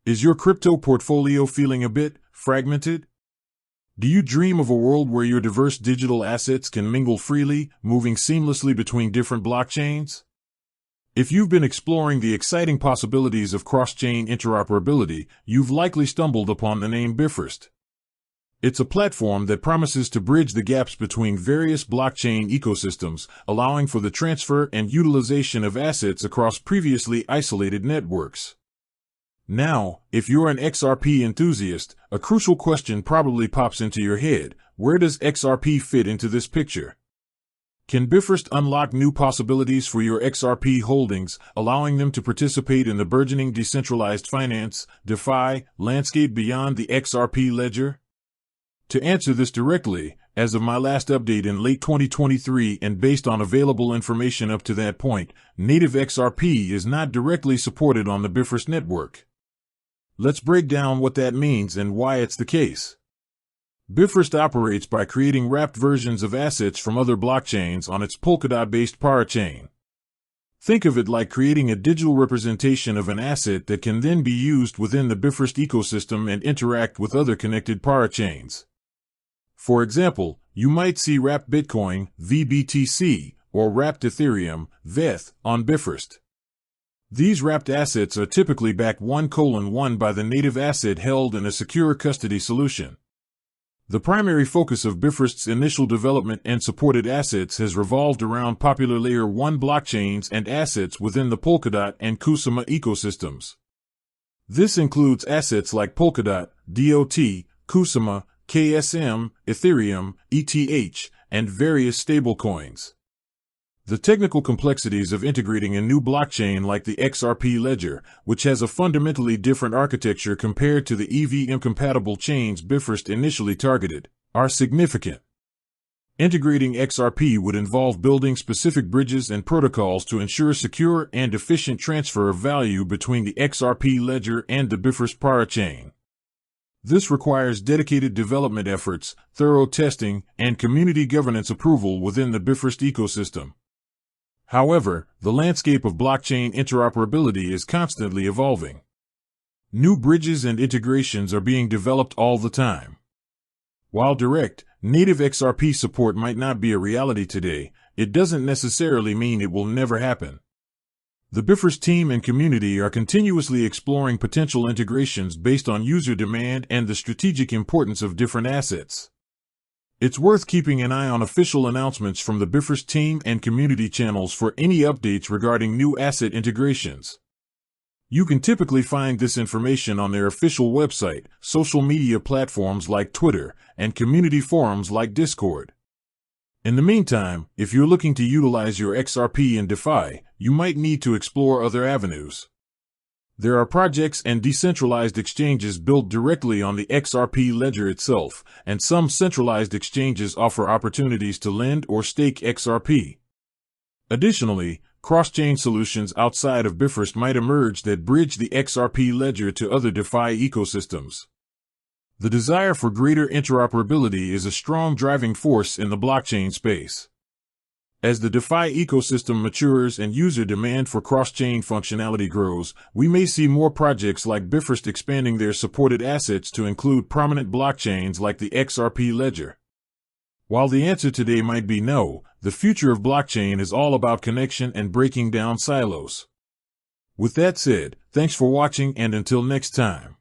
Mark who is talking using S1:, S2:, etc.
S1: Is your crypto portfolio feeling a bit fragmented? Do you dream of a world where your diverse digital assets can mingle freely, moving seamlessly between different blockchains? If you've been exploring the exciting possibilities of cross-chain interoperability, you've likely stumbled upon the name Bifrost. It's a platform that promises to bridge the gaps between various blockchain ecosystems, allowing for the transfer and utilization of assets across previously isolated networks. Now, if you're an XRP enthusiast, a crucial question probably pops into your head: where does XRP fit into this picture? Can Bifrost unlock new possibilities for your XRP holdings, allowing them to participate in the burgeoning decentralized finance, DeFi, landscape beyond the XRP ledger? To answer this directly, as of my last update in late 2023 and based on available information up to that point, native XRP is not directly supported on the Bifrost network. Let's break down what that means and why it's the case. Bifrost operates by creating wrapped versions of assets from other blockchains on its Polkadot-based parachain. Think of it like creating a digital representation of an asset that can then be used within the Bifrost ecosystem and interact with other connected parachains. For example, you might see wrapped Bitcoin, VBTC, or wrapped Ethereum, VETH, on Bifrost. These wrapped assets are typically backed 1:1 by the native asset held in a secure custody solution. The primary focus of Bifrost's initial development and supported assets has revolved around popular Layer 1 blockchains and assets within the Polkadot and Kusama ecosystems. This includes assets like Polkadot, DOT, Kusama, KSM, Ethereum, ETH, and various stablecoins. The technical complexities of integrating a new blockchain like the XRP ledger, which has a fundamentally different architecture compared to the EVM-compatible chains Bifrost initially targeted, are significant. Integrating XRP would involve building specific bridges and protocols to ensure secure and efficient transfer of value between the XRP ledger and the Bifrost parachain. This requires dedicated development efforts, thorough testing, and community governance approval within the Bifrost ecosystem. However, the landscape of blockchain interoperability is constantly evolving. New bridges and integrations are being developed all the time. While direct, native XRP support might not be a reality today, it doesn't necessarily mean it will never happen. The Bifrost team and community are continuously exploring potential integrations based on user demand and the strategic importance of different assets. It's worth keeping an eye on official announcements from the Bifrost team and community channels for any updates regarding new asset integrations. You can typically find this information on their official website, social media platforms like Twitter, and community forums like Discord. In the meantime, if you're looking to utilize your XRP in DeFi, you might need to explore other avenues. There are projects and decentralized exchanges built directly on the XRP ledger itself, and some centralized exchanges offer opportunities to lend or stake XRP. Additionally, cross-chain solutions outside of Bifrost might emerge that bridge the XRP ledger to other DeFi ecosystems. The desire for greater interoperability is a strong driving force in the blockchain space. As the DeFi ecosystem matures and user demand for cross-chain functionality grows, we may see more projects like Bifrost expanding their supported assets to include prominent blockchains like the XRP ledger. While the answer today might be no, the future of blockchain is all about connection and breaking down silos. With that said, thanks for watching, and until next time.